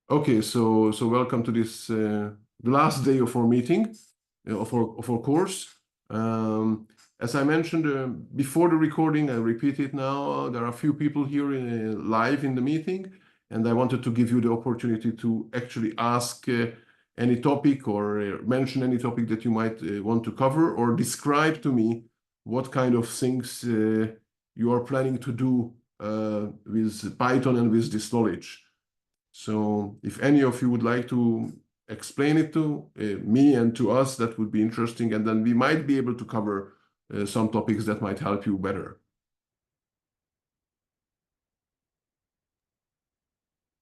Okay, so welcome to this the last day of our meeting of our course. As I mentioned before the recording, I repeat it now. There are a few people here live in the meeting, and I wanted to give you the opportunity to actually ask any topic or mention any topic that you might want to cover, or describe to me what kind of things you are planning to do with Python and with this knowledge. So if any of you would like to explain it to me and to us, that would be interesting. And then we might be able to cover some topics that might help you better.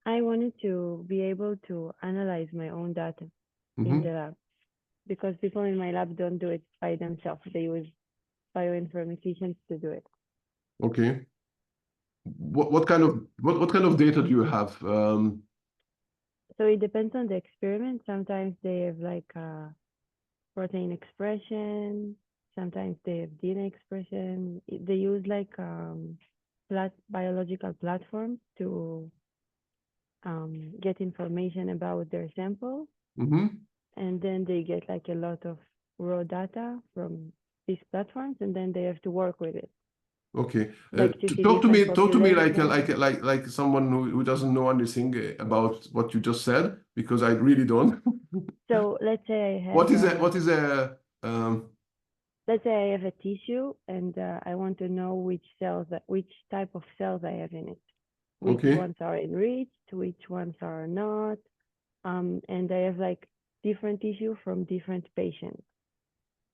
I wanted to be able to analyze my own data in the lab, because people in my lab don't do it by themselves. They use bioinformaticians to do it. Okay. What kind of data do you have? So it depends on the experiment. Sometimes they have like protein expression. Sometimes they have DNA expression. They use like biological platforms to get information about their sample. And then they get like a lot of raw data from these platforms, and then they have to work with it. Okay. Like Talk to me like someone who doesn't know anything about what you just said, because I really don't. So let's say I have let's say I have a tissue, and I want to know which type of cells I have in it. Which ones are enriched, which ones are not. And I have like different tissue from different patients.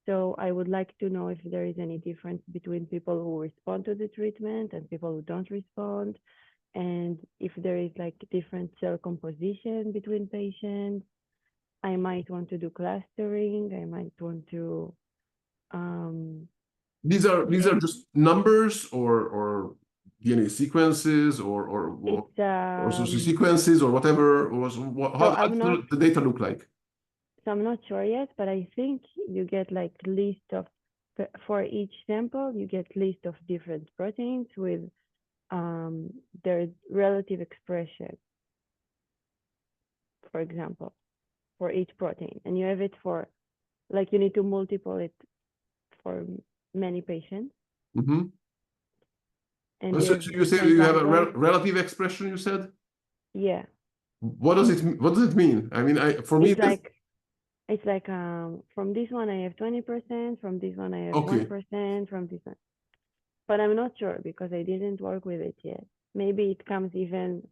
So I would like to know if there is any difference between people who respond to the treatment and people who don't respond, and if there is like different cell composition between patients. I might want to do clustering. I might want to. These are just numbers or DNA sequences or sequences or whatever. How does the data look like? So I'm not sure yet, but I think you get like list of, for each sample, you get list of different proteins with their relative expression, for example, for each protein. And you have it for, like, you need to multiply it for many patients. And so you say you have a relative expression, you said? Yeah. What does it mean? I mean, for me, it's like from this one I have 20%, from this one I have 1%, from this one. But I'm not sure because I didn't work with it yet. Maybe it comes even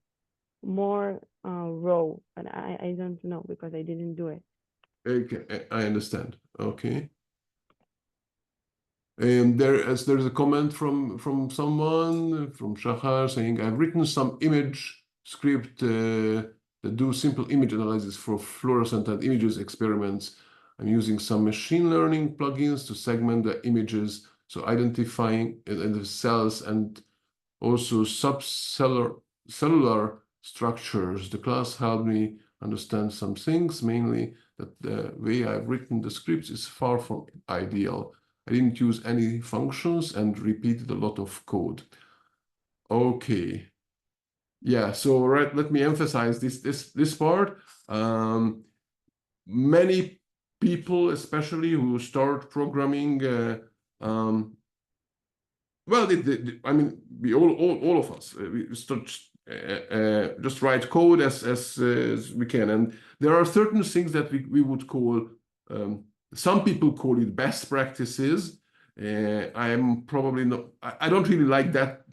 more raw, but I don't know because I didn't do it. Okay, I understand. Okay. And there's a comment from someone, from Shahar, saying, I've written some image script that do simple image analysis for fluorescent and images experiments. I'm using some machine learning plugins to segment the images, so identifying the cells and also cellular structures. The class helped me understand some things, mainly that the way I've written the scripts is far from ideal. I didn't use any functions and repeated a lot of code. Okay. Yeah, so let me emphasize this part. Many people, especially who start programming, well, I mean, we all of us, we start just write code as we can, and there are certain things that we would call, some people call it best practices. I am probably not. I don't really like that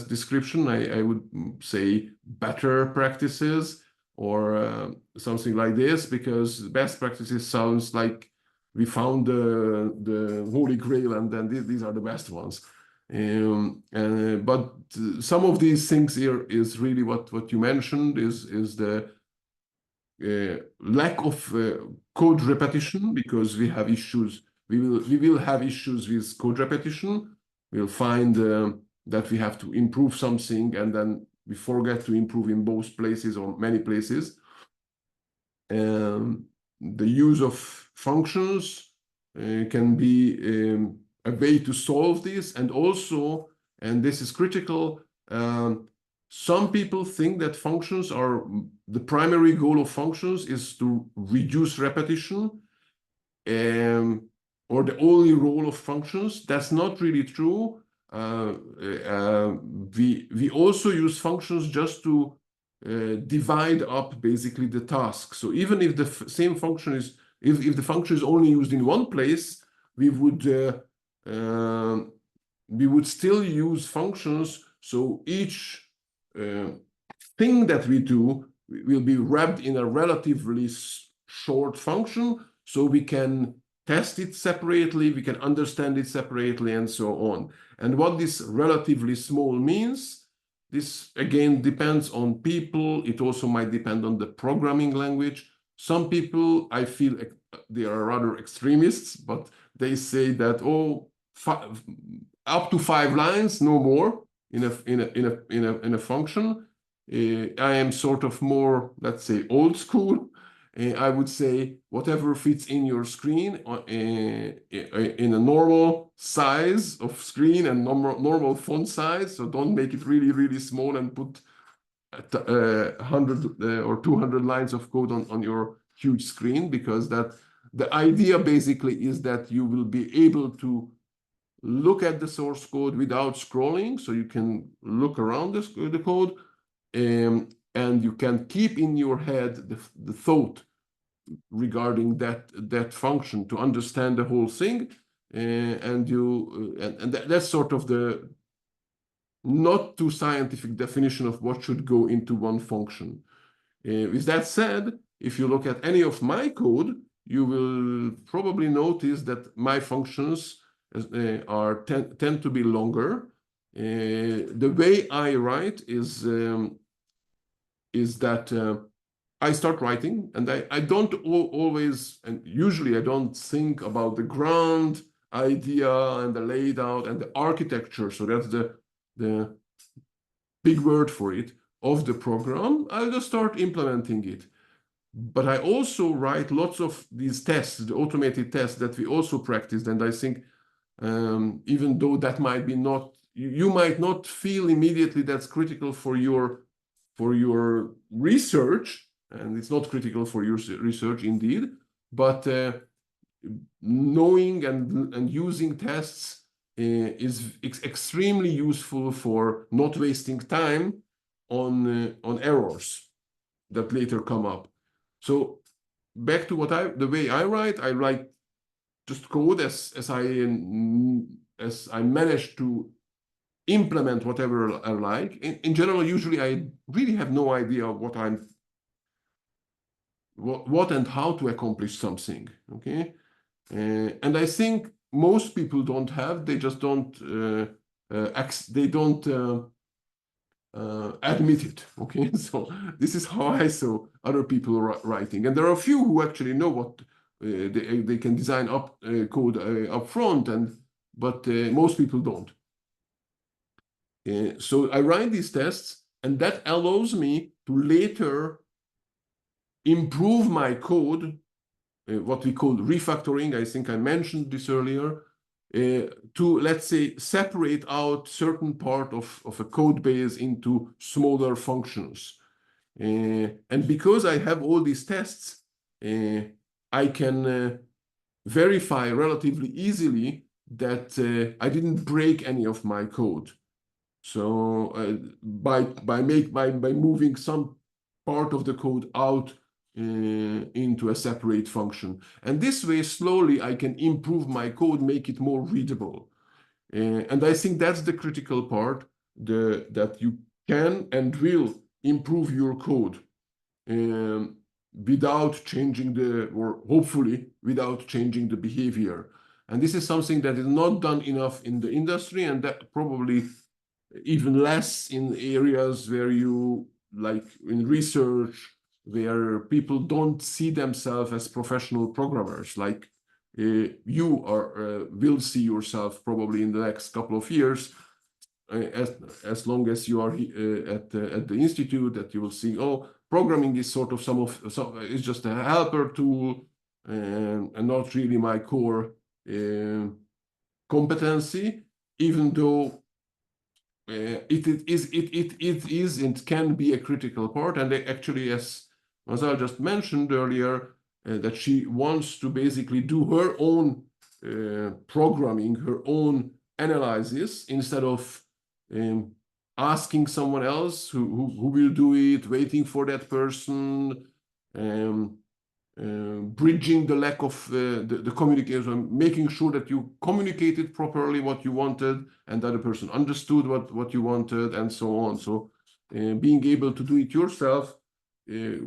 description. I would say better practices or something like this, because best practices sounds like we found the holy grail and then these are the best ones. But some of these things here is really what you mentioned is the lack of code repetition, because we have issues. We will have issues with code repetition. We'll find that we have to improve something and then we forget to improve in both places or many places. The use of functions can be a way to solve this, and also, and this is critical, Some people think that functions are the primary goal of functions is to reduce repetition, or the only role of functions. That's not really true. We also use functions just to divide up basically the task. So even if the same function is, if the function is only used in one place, we would still use functions. So each thing that we do will be wrapped in a relatively short function, so we can test it separately, we can understand it separately, and so on. And what this relatively small means, this again depends on people. It also might depend on the programming language. Some people, I feel they are rather extremists, but they say that, oh, up to 5 lines, no more in a function. I am sort of more, let's say, old school. I would say whatever fits in your screen in a normal size of screen and normal font size. So don't make it really, really small and put 100 or 200 lines of code on your huge screen, because that the idea basically is that you will be able to look at the source code without scrolling, so you can look around the code, and you can keep in your head the thought regarding that function to understand the whole thing, and that's sort of the not too scientific definition of what should go into one function. With that said, if you look at any of my code, you will probably notice that my functions tend to be longer. The way I write is that I start writing, and I don't always, and usually I don't think about the ground idea and the layout and the architecture. So that's the big word for it of the program. I'll just start implementing it. But I also write lots of these tests, the automated tests that we also practiced. And I think even though that might be not, you might not feel immediately that's critical for your research, and it's not critical for your research indeed, but knowing and using tests is extremely useful for not wasting time on errors that later come up. So back to the way I write just code as I manage to implement whatever I like. In general, usually I really have no idea what and how to accomplish something. Okay, and I think most people don't have. They just don't. They don't admit it. Okay, so this is how I saw other people writing, and there are a few who actually know what they can design code up front, but most people don't. So I write these tests, and that allows me to later improve my code, what we call refactoring. I think I mentioned this earlier, to, let's say, separate out certain part of a code base into smaller functions. And because I have all these tests, I can verify relatively easily that I didn't break any of my code. So by moving some part of the code out into a separate function, and this way slowly I can improve my code, make it more readable, and I think that's the critical part, that you can and will improve your code without changing or hopefully without changing the behavior. And this is something that is not done enough in the industry, and that probably even less in areas where you, like in research, where people don't see themselves as professional programmers, like you will see yourself probably in the next couple of years, as long as you are at the institute, that you will see, oh, programming is sort of it's just a helper tool, and not really my core competency, even though it is and can be a critical part. And actually, as Mazal just mentioned earlier, that she wants to basically do her own programming, her own analysis, instead of asking someone else who will do it, waiting for that person, bridging the lack of the communication, making sure that you communicated properly what you wanted and the other person understood what you wanted, and so on. So being able to do it yourself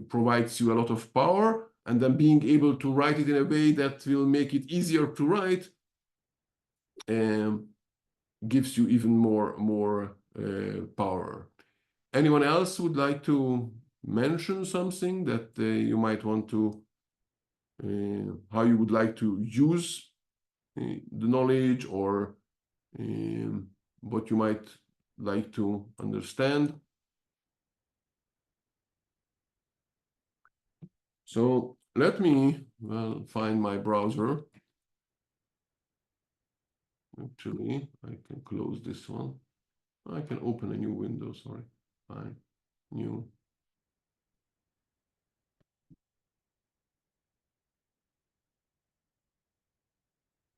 provides you a lot of power, and then being able to write it in a way that will make it easier to write gives you even more power. Anyone else would like to mention something that you might want to, how you would like to use the knowledge, or what you might like to understand? So let me find my browser. Actually, I can close this one. I can open a new window, sorry. Fine, new.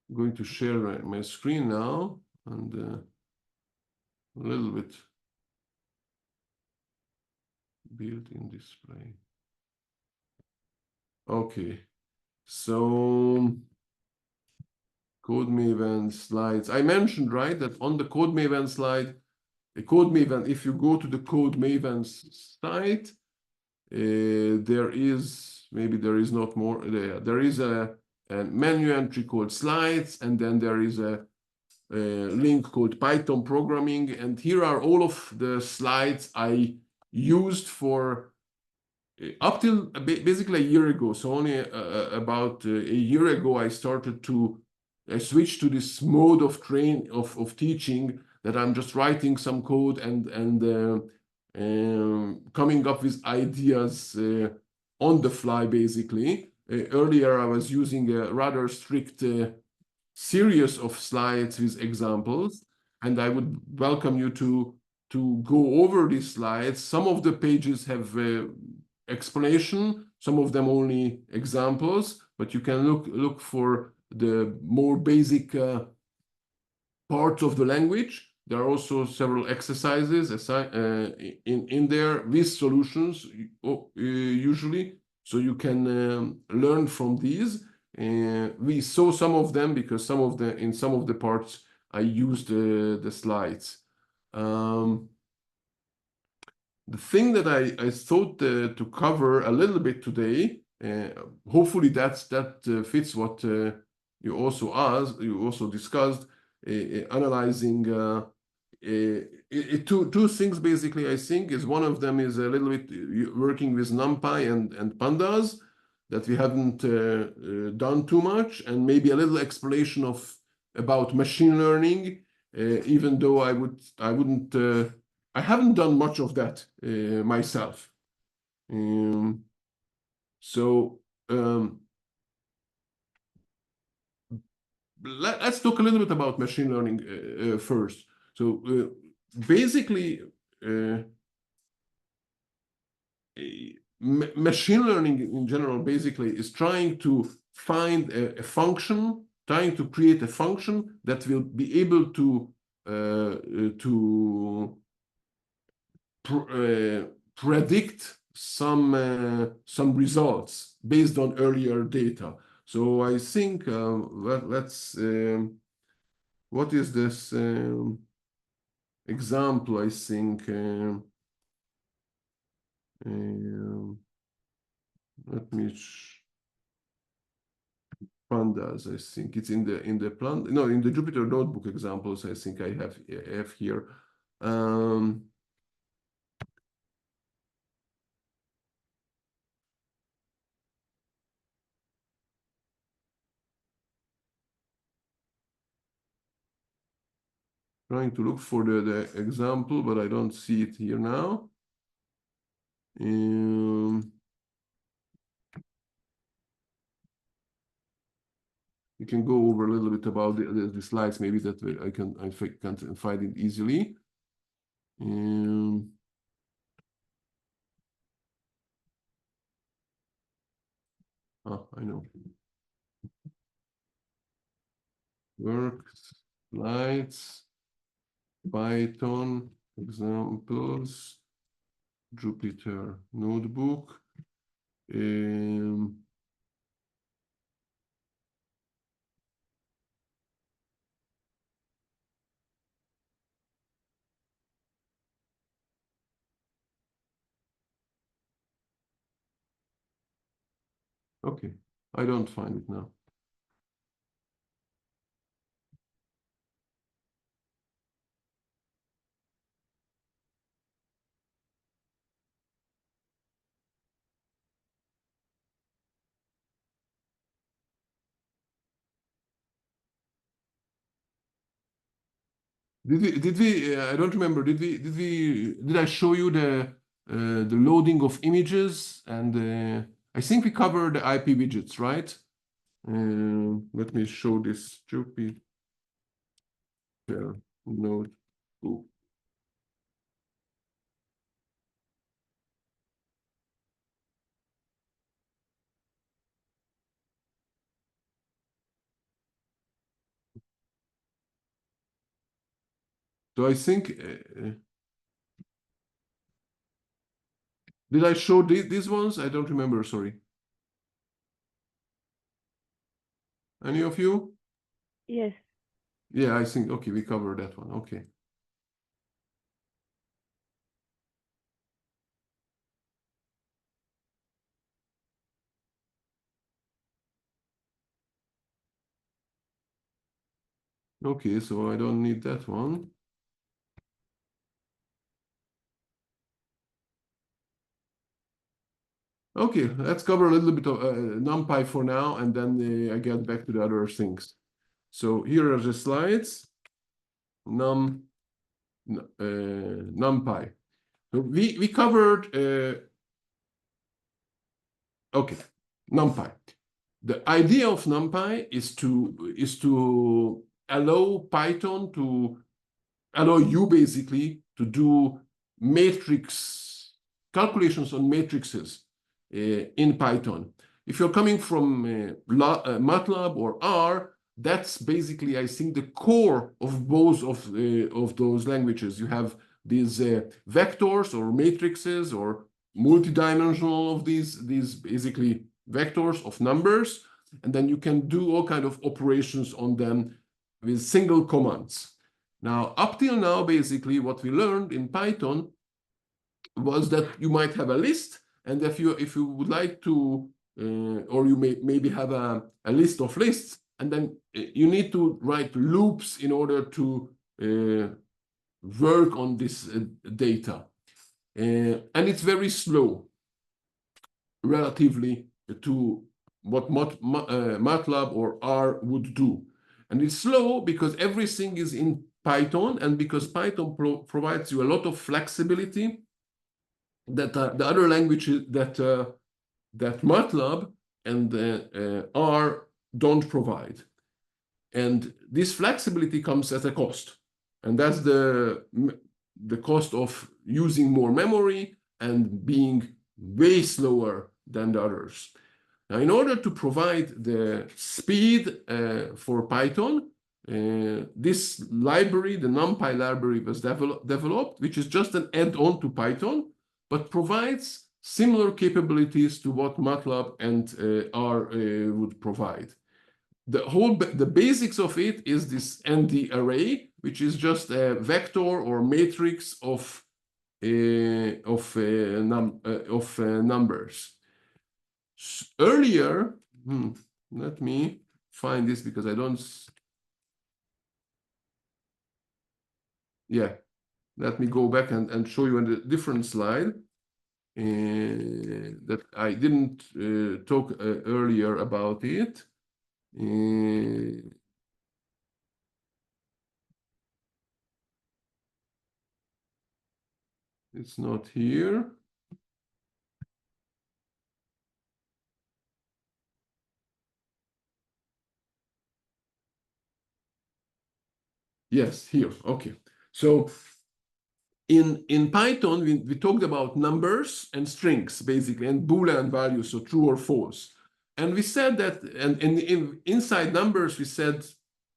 I'm going to share my screen now, and a little bit built-in display. Okay, so CodeMaven slides. I mentioned, right, that on the CodeMaven slide, CodeMaven, if you go to the CodeMaven site, there is, maybe there is not more, there is a menu entry called slides, and then there is a link called Python programming, and here are all of the slides I used for up till basically a year ago. So only about a year ago I started to switch to this mode of teaching, that I'm just writing some code and coming up with ideas on the fly, basically. Earlier I was using a rather strict series of slides with examples, and I would welcome you to go over these slides. Some of the pages have explanation, some of them only examples, but you can look for the more basic parts of the language. There are also several exercises in there with solutions usually, so you can learn from these. We saw some of them because in some of the parts I used the slides. The thing that I thought to cover a little bit today, hopefully that fits what you also asked, you also discussed, analyzing two things basically. I think is one of them is a little bit working with NumPy and pandas that we haven't done too much, and maybe a little explanation about machine learning, even though I haven't done much of that myself. Let's talk a little bit about machine learning first. So basically, machine learning in general basically is trying to find a function, trying to create a function that will be able to predict some results based on earlier data. So I think let's what is this example? I think let me pandas. I think it's in the plan. No, in the Jupyter Notebook examples. I think I have here. Trying to look for the example, but I don't see it here now. You can go over a little bit about the slides, maybe that I can find it easily. I know. Work, slides, Python, examples, Jupyter Notebook. Okay, I don't find it now. Did we I don't remember, did I show you the loading of images? And I think we covered the IP widgets, right? Let me show this Jupyter Notebook. So I think, did I show these ones? I don't remember, sorry. Any of you? Yes. Yeah, I think, okay, we covered that one. Okay. Okay, so I don't need that one. Okay, let's cover a little bit of NumPy for now, and then I get back to the other things. So here are the slides. NumPy. So we covered okay, NumPy. The idea of NumPy is to allow Python to allow you basically to do matrix calculations on matrices in Python. If you're coming from MATLAB or R, that's basically, I think, the core of both of those languages. You have these vectors or matrices or multidimensional of these basically vectors of numbers, and then you can do all kind of operations on them with single commands. Now, up till now, basically, what we learned in Python was that you might have a list, and if you would like to, or you maybe have a list of lists, and then you need to write loops in order to work on this data. And it's very slow relatively to what MATLAB or R would do. And it's slow because everything is in Python, and because Python provides you a lot of flexibility that the other languages that MATLAB and R don't provide. And this flexibility comes at a cost. And that's the cost of using more memory and being way slower than the others. Now, in order to provide the speed for Python, this library, the NumPy library, was developed, which is just an add-on to Python, but provides similar capabilities to what MATLAB and R would provide. The basics of it is this ND array, which is just a vector or matrix of numbers. Earlier, let me find this because I don't. Yeah, let me go back and show you on a different slide that I didn't talk earlier about it. It's not here. Yes, here. Okay. So In Python, we talked about numbers and strings, basically, and Boolean values, so true or false. And we said that, and inside numbers, we said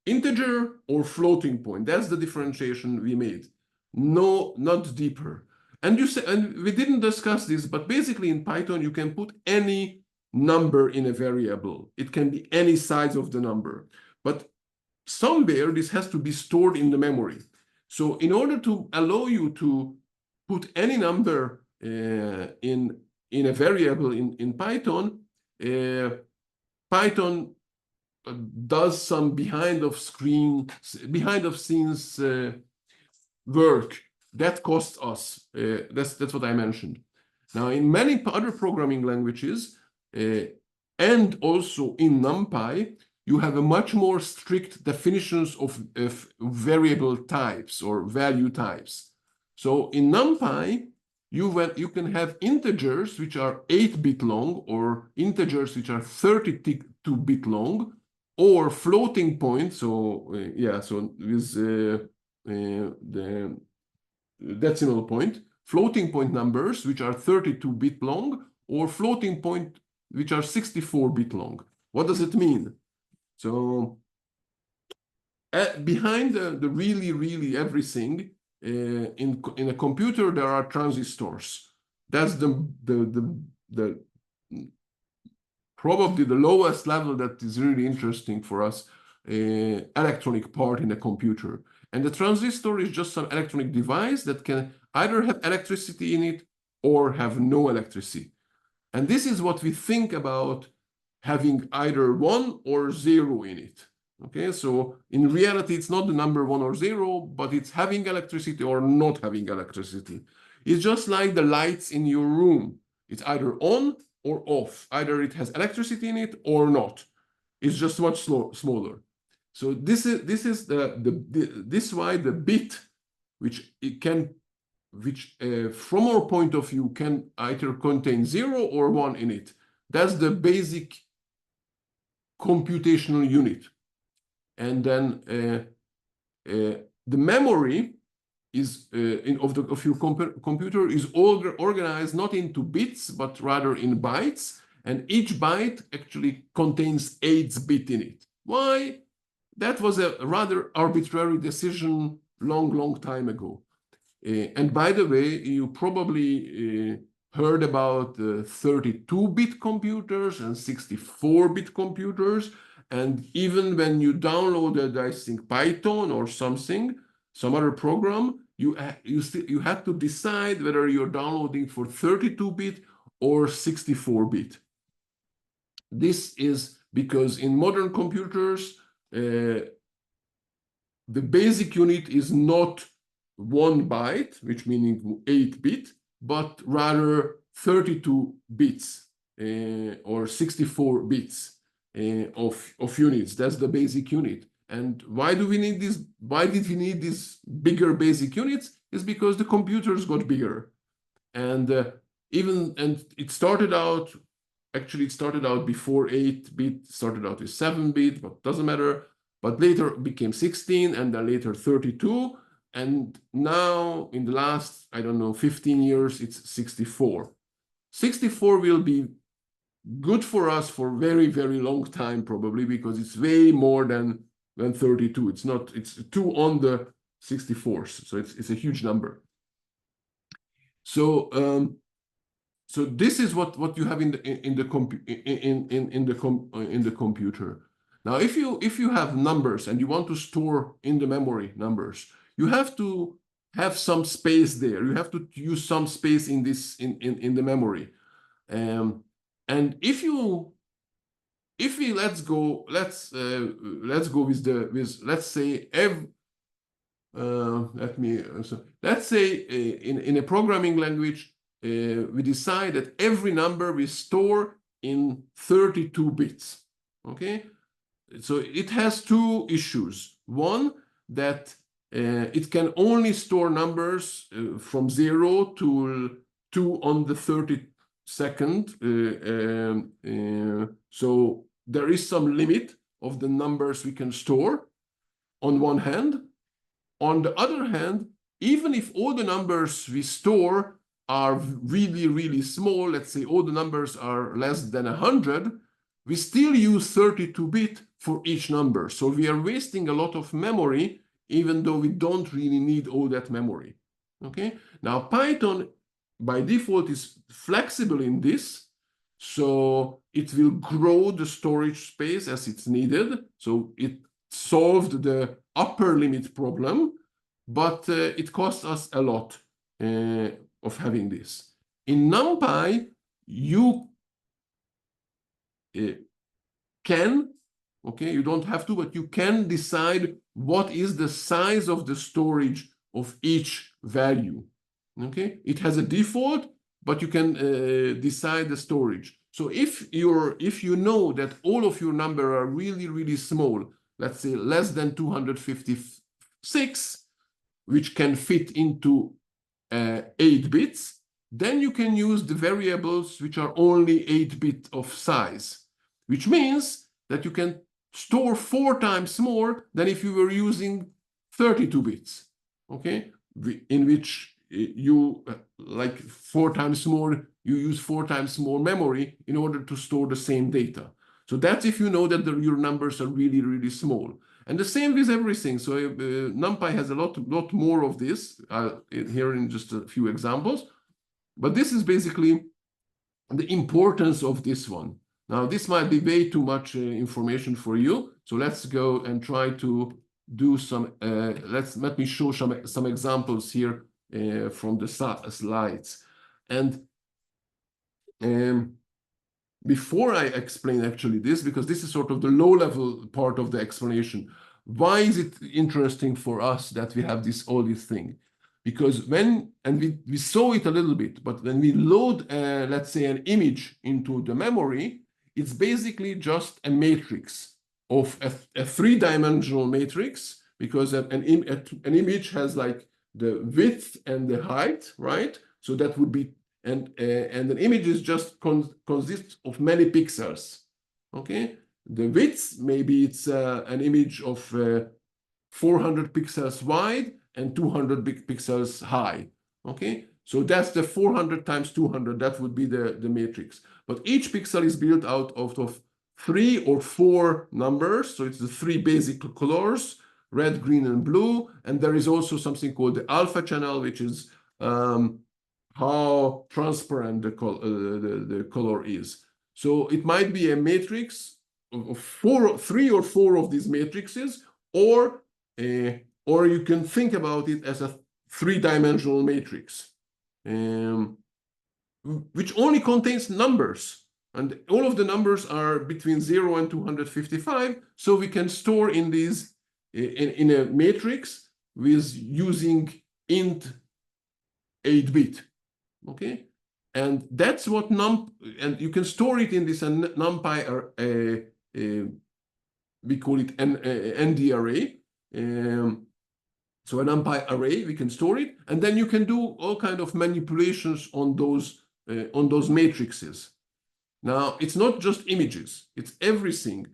integer or floating point. That's the differentiation we made. No, not deeper. And you said, and we didn't discuss this, but basically in Python, you can put any number in a variable. It can be any size of the number. But somewhere this has to be stored in the memory. So in order to allow you to put any number in a variable in Python, Python does some behind of scenes work that costs us. That's what I mentioned. Now, in many other programming languages, and also in NumPy, you have a much more strict definitions of variable types or value types. So in NumPy, you can have integers which are 8-bit long, or integers which are 32-bit long, or floating point. So with the decimal point, floating point numbers which are 32-bit long, or floating point which are 64-bit long. What does it mean? So behind the really everything in a computer, there are transistors. That's the probably the lowest level that is really interesting for us, electronic part in a computer. And the transistor is just some electronic device that can either have electricity in it or have no electricity. And this is what we think about having either 1 or 0 in it. Okay, so in reality, it's not the number 1 or 0, but it's having electricity or not having electricity. It's just like the lights in your room. It's either on or off. Either it has electricity in it or not. It's just much smaller. So this is why the bit which from our point of view can either contain 0 or 1 in it. That's the basic computational unit. And then the memory is of your computer is organized not into bits but rather in bytes, and each byte actually contains 8 bits in it. Why? That was a rather arbitrary decision long time ago. And by the way, you probably heard about 32-bit computers and 64-bit computers. And even when you downloaded, I think, Python or something, some other program, you had to decide whether you're downloading for 32-bit or 64-bit. This is because in modern computers, the basic unit is not 1 byte, which meaning 8-bit, but rather 32 bits or 64 bits of units. That's the basic unit. And why do we need this? Why did we need these bigger basic units? Is because the computers got bigger, and it started out. Actually, it started out before 8-bit. Started out with 7-bit, but doesn't matter. But later it became 16, and then later 32. And now, in the last, I don't know, 15 years, it's 64. 64 will be good for us for very long time, probably, because it's way more than 32. It's 2 on the 64s, so it's a huge number. So so this is what you have in the computer. Now, if you have numbers and you want to store in the memory numbers, you have to have some space there. You have to use some space in the memory. And if we let's go with let's say let's say in a programming language, we decide that every number we store in 32 bits. Okay, so it has 2 issues. One, that it can only store numbers from 0 to 2 on the 32nd. So there is some limit of the numbers we can store on one hand. On the other hand, even if all the numbers we store are really, really small, let's say all the numbers are less than 100, we still use 32-bit for each number. So we are wasting a lot of memory, even though we don't really need all that memory. Okay. Now Python by default is flexible in this, so it will grow the storage space as it's needed. So it solved the upper limit problem, but it costs us a lot of having this. In NumPy, you can, okay, you don't have to, but you can decide what is the size of the storage of each value. Okay, it has a default, but you can decide the storage. So if you know that all of your numbers are really, really small, let's say less than 256, which can fit into 8 bits, then you can use the variables which are only 8-bit of size, which means that you can store 4 times more than if you were using 32 bits, okay, in which you like 4 times more, you use 4 times more memory in order to store the same data. So that's if you know that your numbers are really, really small. And the same with everything. So NumPy has a lot more of this here in just a few examples. But this is basically the importance of this one. Now, this might be way too much information for you. So let's go and try to do some, let me show some examples here from the slides. And before I explain actually this, because this is sort of the low-level part of the explanation, why is it interesting for us that we have all this thing? Because we saw it a little bit, but when we load, let's say, an image into the memory, it's basically just a matrix of a three-dimensional matrix, because an image has like the width and the height, right? So that would be, and an image is just consists of many pixels, okay? The width, maybe it's an image of 400 pixels wide and 200 pixels high, okay? So that's the 400 times 200, that would be the matrix. But each pixel is built out of 3 or 4 numbers, so it's the 3 basic colors, red, green, and blue, and there is also something called the alpha channel, which is how transparent the color is. So it might be a matrix of 3 or 4 of these matrices, or you can think about it as a 3-dimensional matrix, which only contains numbers. And all of the numbers are between 0 and 255. So we can store in these in a matrix with using int 8-bit. Okay, and that's what and you can store it in this NumPy, we call it an ND array. So a NumPy array, we can store it, and then you can do all kind of manipulations on those matrices. Now, it's not just images; it's everything.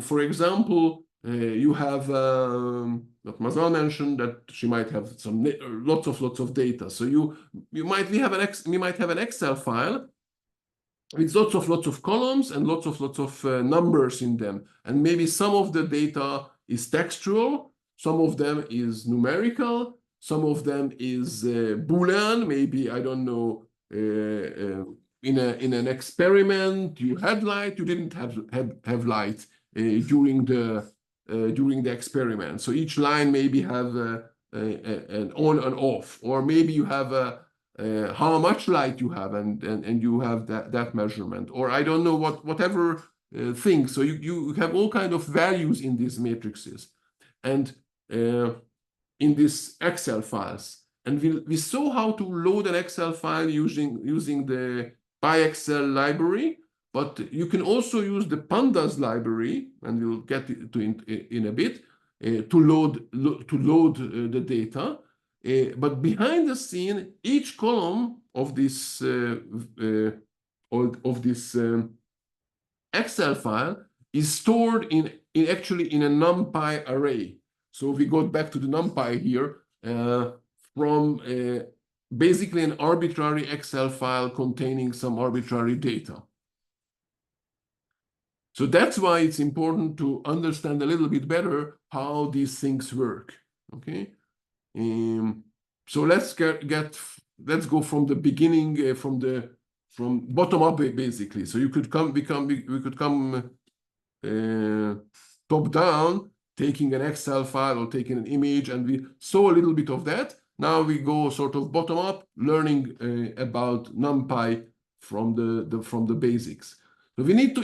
For example, you have what Mazal mentioned, that she might have some lots of data. So you might have an Excel file with lots of columns and lots of numbers in them, and maybe some of the data is textual, some of them is numerical, some of them is Boolean. Maybe, I don't know, in an experiment you had light, you didn't have light during the experiment. So each line maybe have an on and off, or maybe you have how much light you have, and you have that measurement, or I don't know whatever thing. So you have all kind of values in these matrices, and in these Excel files. And we saw how to load an Excel file using the PyExcel library. But you can also use the pandas library, and we'll get to in a bit, to load the data. But behind the scene, each column of this Excel file is stored actually in a NumPy array. So we go back to the NumPy here. from basically an arbitrary Excel file containing some arbitrary data. So that's why it's important to understand a little bit better how these things work. Okay, so let's go from the beginning, from bottom up basically. So we could come top down, taking an Excel file or taking an image, and we saw a little bit of that. Now we go sort of bottom up, learning about NumPy from the basics. So we need to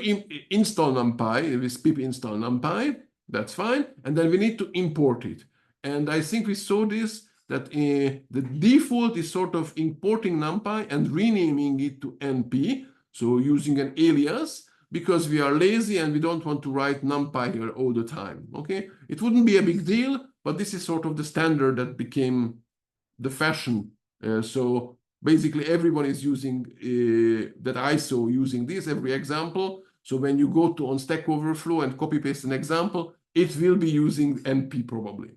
install NumPy. We pip install NumPy. That's fine. And then we need to import it. And I think we saw this, that the default is sort of importing NumPy and renaming it to NP. So using an alias, because we are lazy and we don't want to write NumPy here all the time. Okay, it wouldn't be a big deal, but this is sort of the standard that became the fashion. So basically everyone is using that I saw using this every example. So when you go to on Stack Overflow and copy paste an example, it will be using NP probably.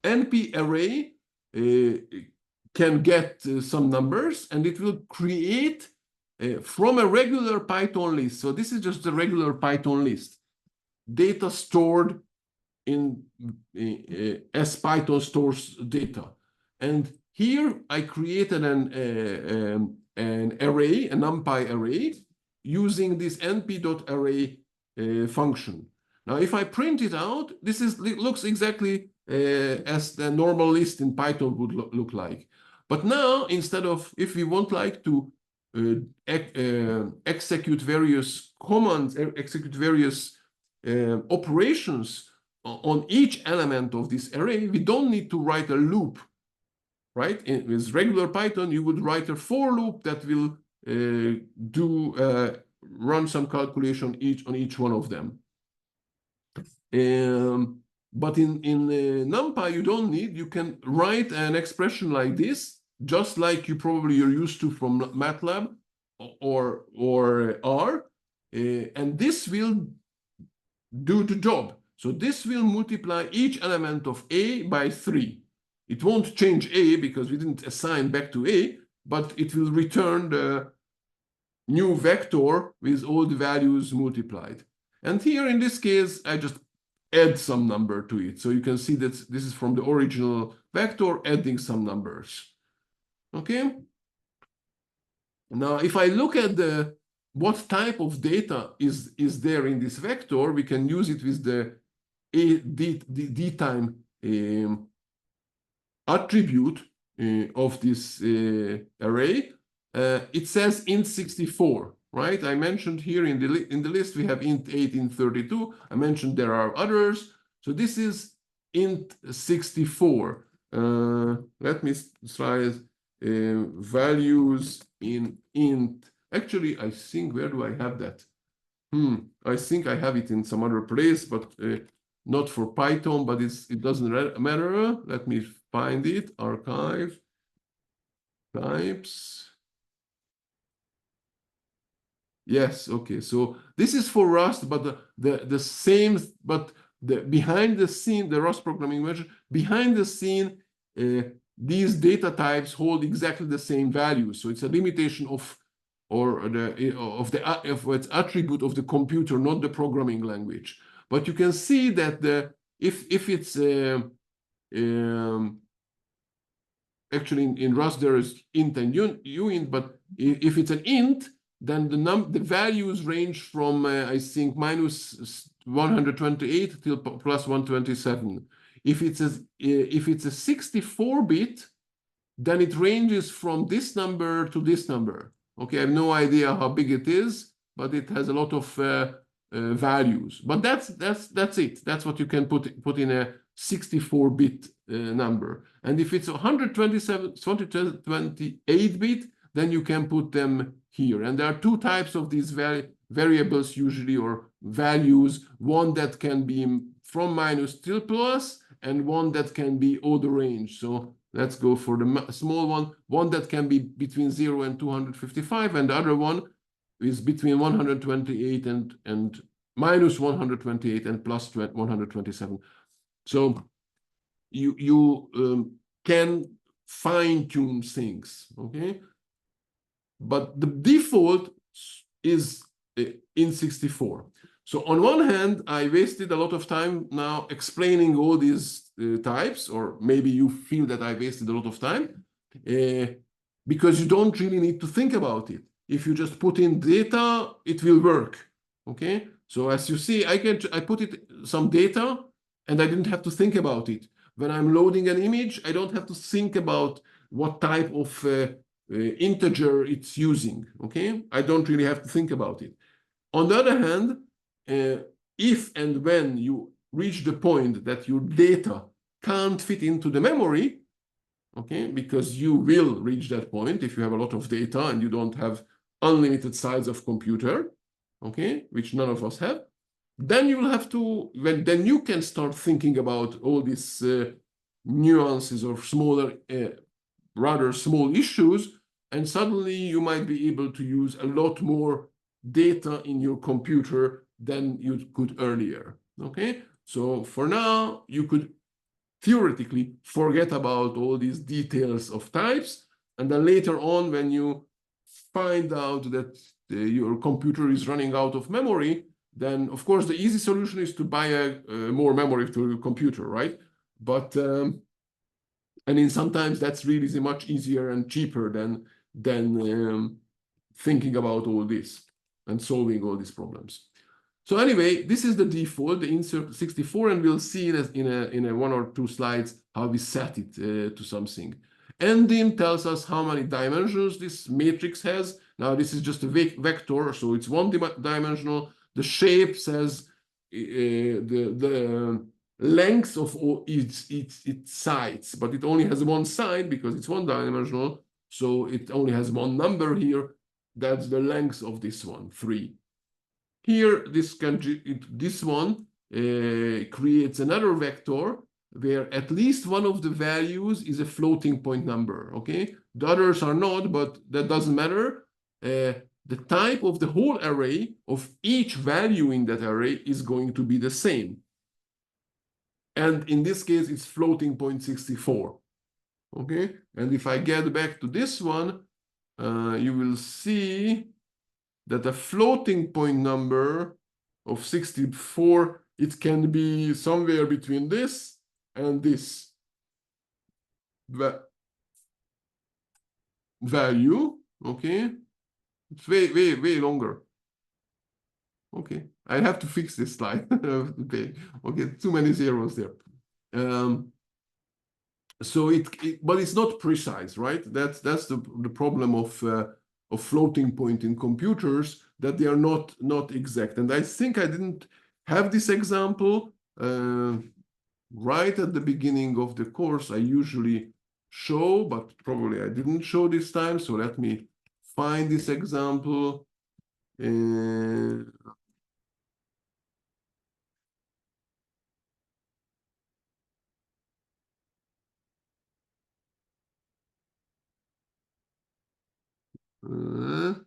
NP array can get some numbers, and it will create from a regular Python list. So this is just a regular Python list, data stored in as Python stores data. And here I created an array, a NumPy array, using this np.array function. Now, if I print it out, looks exactly as the normal list in Python would look like. But now, instead of, if we want like to execute various commands, execute various operations on each element of this array, we don't need to write a loop, right? With regular Python, you would write a for loop that will run some calculation on each one of them. But in NumPy, you don't need. You can write an expression like this, just like you're used to from MATLAB or R, and this will do the job. So this will multiply each element of A by 3. It won't change A because we didn't assign back to A, but it will return the new vector with all the values multiplied. And here in this case, I just add some number to it. So you can see that this is from the original vector, adding some numbers. Okay. Now, if I look at what type of data is there in this vector, we can use it with the dtime attribute of this array. It says int 64, right? I mentioned here in the list we have int 8, int 32. I mentioned there are others. So this is int 64. Let me try values in int. Actually, I think, where do I have that? I think I have it in some other place, but not for Python, but it doesn't matter. Let me find it. Archive, types. Yes, okay. So this is for Rust, but the same, but behind the scene, the Rust programming version, behind the scene, these data types hold exactly the same values. So it's a limitation of its attribute of the computer, not the programming language. But you can see that if it's actually in Rust there is int and uint, but if it's an int, then the values range from I think minus 128 till plus 127. If it's a 64-bit, then it ranges from this number to this number. Okay, I have no idea how big it is, but it has a lot of values. But that's it. That's what you can put in a 64-bit number. And if it's 128-bit, then you can put them here. And there are two types of these variables usually, or values. One that can be from minus till plus, and one that can be all the range. So let's go for the small one that can be between 0 and 255, and the other one is between 128 and minus 128 and plus 127. So you can fine-tune things, okay? But the default is in 64. So on one hand, I wasted a lot of time now explaining all these types, or maybe you feel that I wasted a lot of time because you don't really need to think about it. If you just put in data, it will work, okay? So as you see, I put it some data and I didn't have to think about it. When I'm loading an image, I don't have to think about what type of integer it's using, okay? I don't really have to think about it. On the other hand, if and when you reach the point that your data can't fit into the memory, okay, because you will reach that point if you have a lot of data and you don't have unlimited size of computer, okay, which none of us have, then you will have to, then you can start thinking about all these nuances or smaller, rather small issues, and suddenly you might be able to use a lot more data in your computer than you could earlier, okay? So for now, you could theoretically forget about all these details of types, and then later on, when you find out that your computer is running out of memory, then of course the easy solution is to buy more memory to your computer, right? But I mean, sometimes that's really much easier and cheaper than thinking about all this and solving all these problems. So anyway, this is the default, the insert 64, and we'll see in a one or two slides how we set it to something. Ndim tells us how many dimensions this matrix has. Now this is just a vector, so it's one-dimensional. The shape says the length of all its sides, but it only has one side because it's one-dimensional, so it only has one number here. That's the length of this one, 3. Here, this one creates another vector where at least one of the values is a floating point number, okay? The others are not, but that doesn't matter. The type of the whole array of each value in that array is going to be the same. And in this case, it's floating point 64, okay? And if I get back to this one, you will see that a floating point number of 64, it can be somewhere between this and this value, okay? It's way longer. Okay, I have to fix this slide. Okay, too many zeros there. So but it's not precise, right? That's the problem of floating point in computers, that they are not exact. And I think I didn't have this example right at the beginning of the course. I usually show, but probably I didn't show this time. So let me find this example.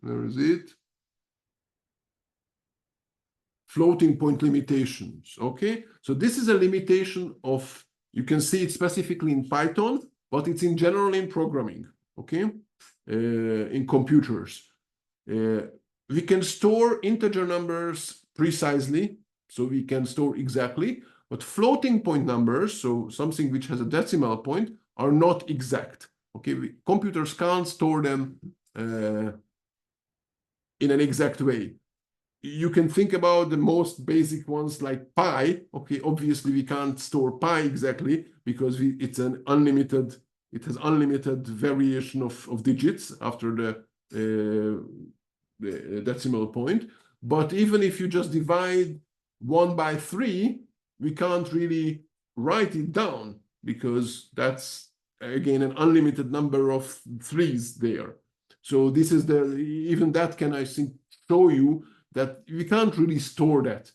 Where is it? Floating point limitations, okay? So this is a limitation of, you can see it specifically in Python, but it's in general in programming, okay? In computers. We can store integer numbers precisely, so we can store exactly, but floating point numbers, so something which has a decimal point, are not exact, okay? Computers can't store them in an exact way. You can think about the most basic ones like pi. Okay, obviously we can't store pi exactly because it's an unlimited, it has unlimited variation of digits after the decimal point. But even if you just divide 1 by 3, we can't really write it down because that's, again, an unlimited number of 3s there. So this is even that can, I think, show you that we can't really store that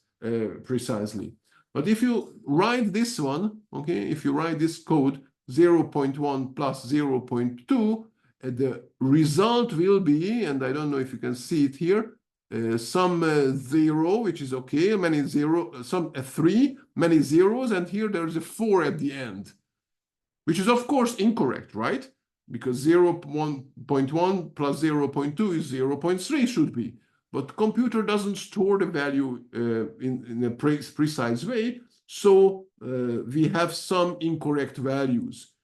precisely. But if you write this one, okay, if you write this code 0.1 plus 0.2, the result will be, and I don't know if you can see it here, some 0, which is okay, many 0, some 3, many zeros, and here there's a 4 at the end. which is of course incorrect, right? Because 0.1 plus 0.2 is 0.3 should be. But computer doesn't store the value in a precise way. So we have some incorrect values.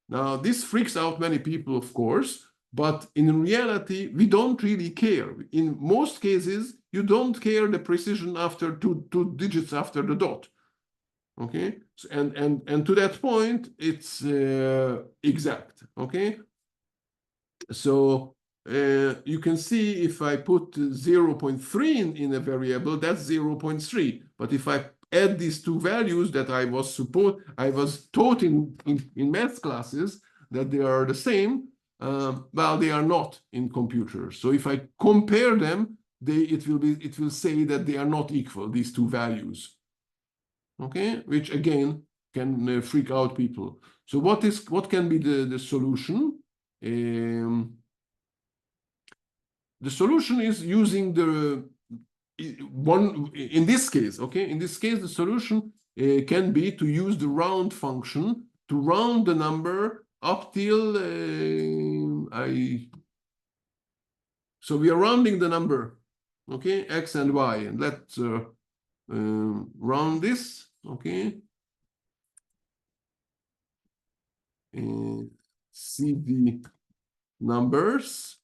Now, this freaks out many people, of course, but in reality, we don't really care. In most cases, you don't care the precision after two digits after the dot. Okay, so, and to that point, it's exact. Okay, so you can see if I put 0.3 in a variable, that's 0.3. But if I add these two values that I was taught in math classes that they are the same, well, they are not in computers. So if I compare them, it will say that they are not equal, these two values. Okay, which again can freak out people. So what can be the solution? The solution is using the one in this case. Okay, in this case, the solution can be to use the round function to round the number up till so we are rounding the number, okay, x and y, and let's round this, okay. See the numbers,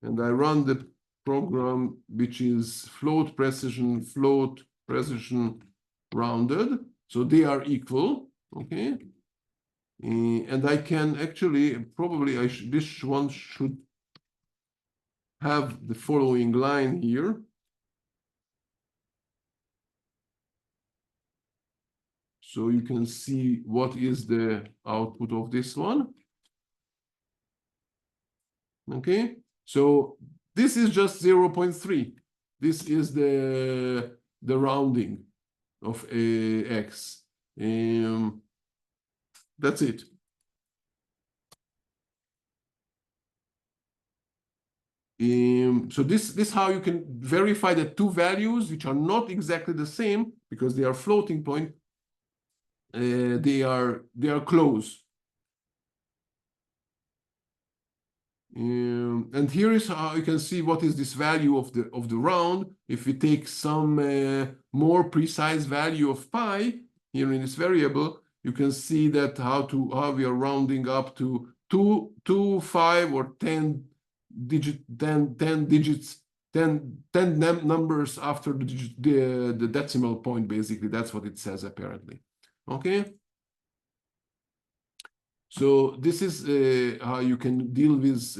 and I run the program, which is float precision rounded, so they are equal, okay. And I can actually probably this one should have the following line here. So you can see what is the output of this one. Okay, so this is just 0.3. This is the rounding of x. That's it. So this how you can verify that two values which are not exactly the same because they are floating point. They are close. And here is how you can see what is this value of the round. If we take some more precise value of pi here in this variable, you can see that how we are rounding up to 2, 5, or 10 digits, 10 numbers after the decimal point. Basically, that's what it says apparently. Okay. So this is how you can deal with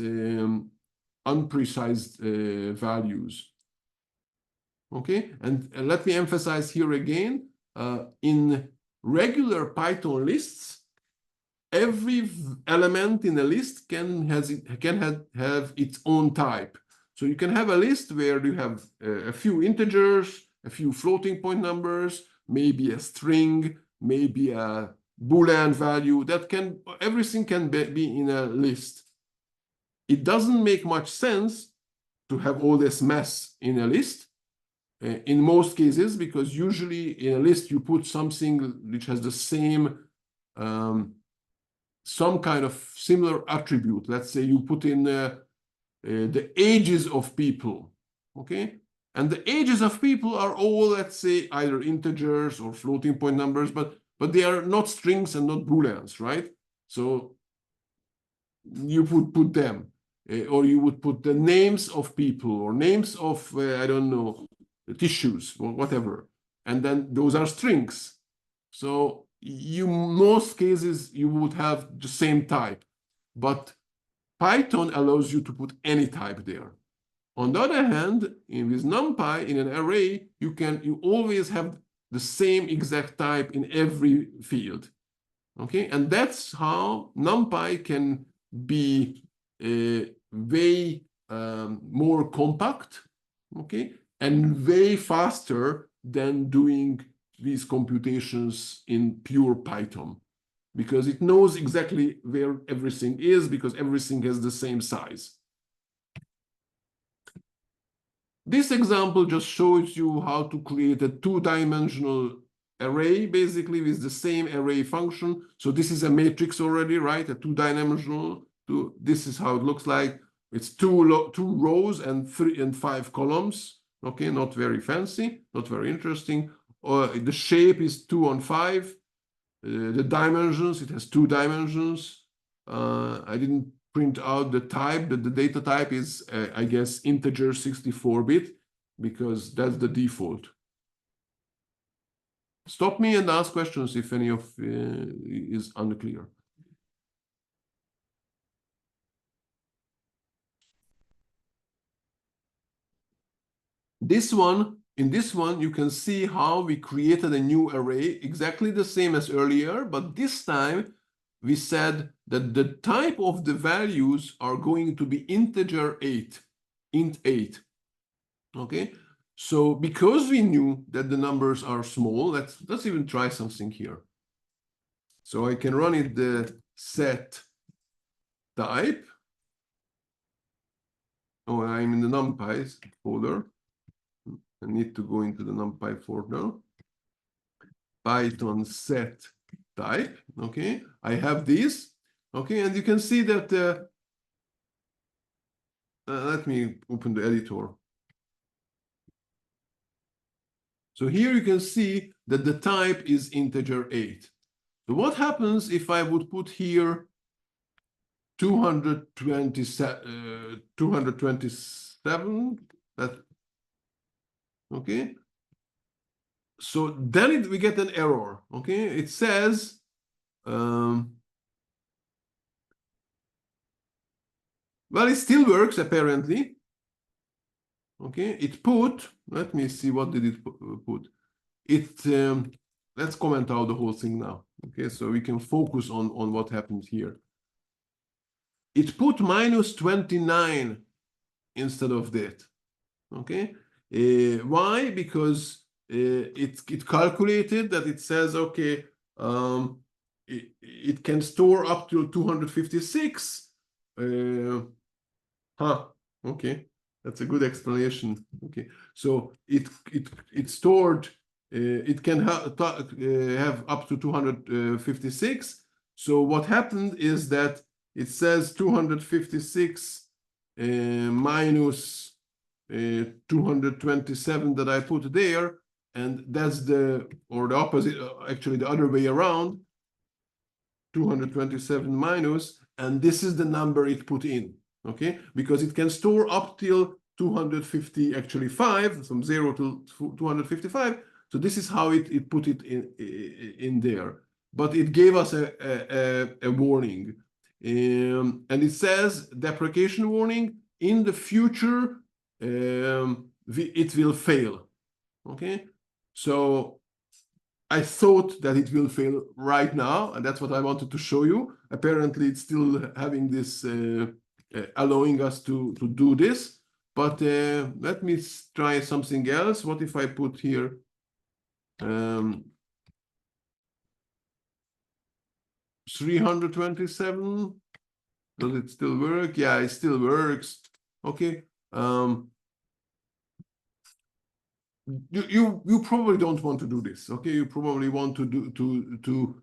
unprecise values. Okay, and let me emphasize here again, in regular Python lists, every element in a list can have its own type. So you can have a list where you have a few integers, a few floating point numbers, maybe a string, maybe a Boolean value. Everything can be in a list. It doesn't make much sense to have all this mess in a list in most cases, because usually in a list you put something which has the same some kind of similar attribute. Let's say you put in the ages of people, okay? And the ages of people are all, let's say, either integers or floating point numbers, but they are not strings and not Booleans, right? So you would put them, or you would put the names of people or names of, I don't know, tissues or whatever. And then those are strings. So most cases, you would have the same type. But Python allows you to put any type there. On the other hand, with NumPy, in an array, you always have the same exact type in every field. Okay, and that's how NumPy can be way more compact, okay, and way faster than doing these computations in pure Python, because it knows exactly where everything is, because everything has the same size. This example just shows you how to create a two-dimensional array basically with the same array function. So this is a matrix already, right? A two-dimensional. This is how it looks like. It's two rows and 3 and 5 columns. Okay, not very fancy, not very interesting. The shape is 2 on 5. The dimensions, it has 2 dimensions. I didn't print out the type, but the data type is, I guess, integer 64-bit, because that's the default. Stop me and ask questions if any of is unclear. In this one, you can see how we created a new array, exactly the same as earlier, but this time we said that the type of the values are going to be integer 8, int 8. Okay, so because we knew that the numbers are small, let's even try something here. So I can run it the set type. Oh, I'm in the NumPy folder. I need to go into the NumPy folder. Python set type. Okay, I have this. Okay, and you can see that. Let me open the editor. So here you can see that the type is integer 8. So what happens if I would put here 227? Okay. So then we get an error. Okay, it says well, it still works apparently. Okay, it put, let me see, what did it put? Let's comment out the whole thing now. Okay, so we can focus on what happened here. It put -29 instead of that. Okay, why? Because it calculated that it says, okay, it can store up to 256. Okay, that's a good explanation. Okay, so it stored, it can have up to 256. So what happened is that it says 256 minus 227 that I put there, and that's the opposite, actually the other way around, 227 minus, and this is the number it put in. Okay, because it can store up till 250, actually 5, from 0 to 255. So this is how it put it in there. But it gave us a warning. And it says, deprecation warning, in the future, it will fail. Okay, so I thought that it will fail right now, and that's what I wanted to show you. Apparently, it's still having this, allowing us to do this. But let me try something else. What if I put here 327? Does it still work? Yeah, it still works. Okay. You probably don't want to do this. Okay, you probably want to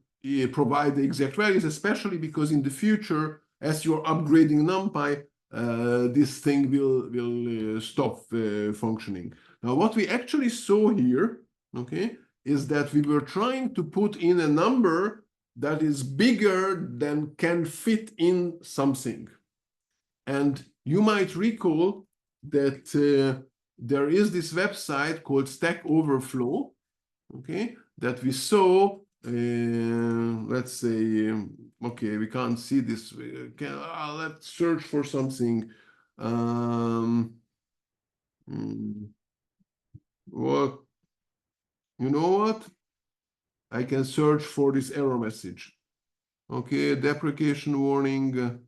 provide the exact values, especially because in the future, as you're upgrading NumPy, this thing will stop functioning. Now, what we actually saw here, okay, is that we were trying to put in a number that is bigger than can fit in something. And you might recall that there is this website called Stack Overflow, okay, that we saw. Let's say, okay, we can't see this. Let's search for something. What? You know what? I can search for this error message. Okay, deprecation warning.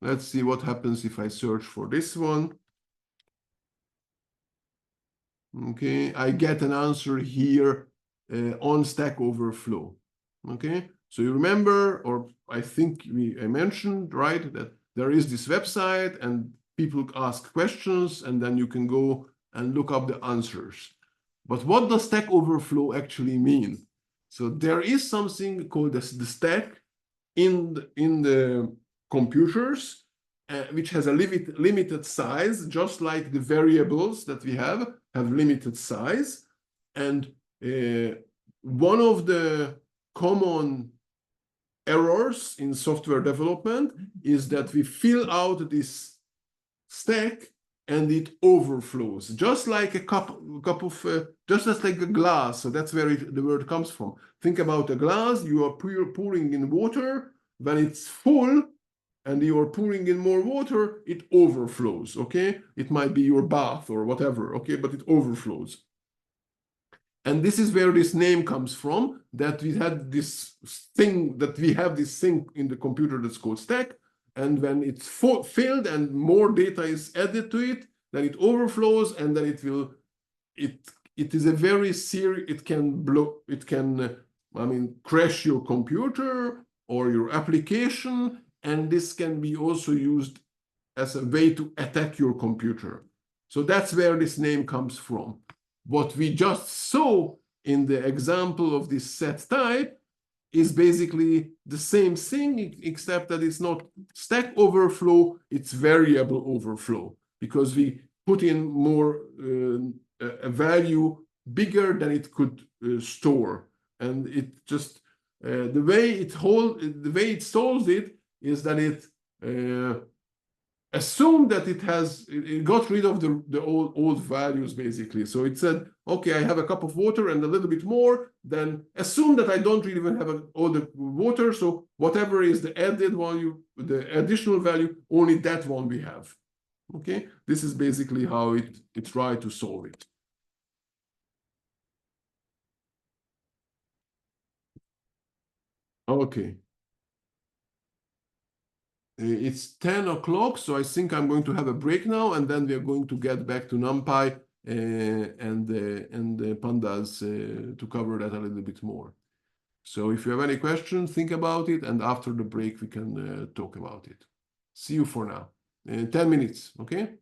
Let's see what happens if I search for this one. Okay, I get an answer here on Stack Overflow. Okay, so you remember, or I think I mentioned, right, that there is this website and people ask questions, and then you can go and look up the answers. But what does Stack Overflow actually mean? So there is something called the stack in the computers, which has a limited size, just like the variables that we have limited size. And one of the common errors in software development is that we fill out this stack and it overflows, just like a cup of, just as like a glass. So that's where the word comes from. Think about a glass. You are pouring in water. When it's full and you are pouring in more water, it overflows. Okay, it might be your bath or whatever. Okay, but it overflows. And this is where this name comes from, that we had this thing, that we have this thing in the computer that's called stack. And when it's filled and more data is added to it, then it overflows, and then it is a very serious, it can crash your computer or your application. And this can be also used as a way to attack your computer. So that's where this name comes from. What we just saw in the example of this set type is basically the same thing, except that it's not stack overflow, it's variable overflow, because we put in more a value bigger than it could store. And it just the way it solves it is that it assume that it got rid of the old values, basically. So it said, okay, I have a cup of water and a little bit more, then assume that I don't really even have all the water, so whatever is the added value, the additional value, only that one we have. Okay, this is basically how it tried to solve it. Okay. It's 10 o'clock, so I think I'm going to have a break now, and then we are going to get back to NumPy and pandas to cover that a little bit more. So if you have any questions, think about it, and after the break, we can talk about it. See you for now. 10 minutes, okay?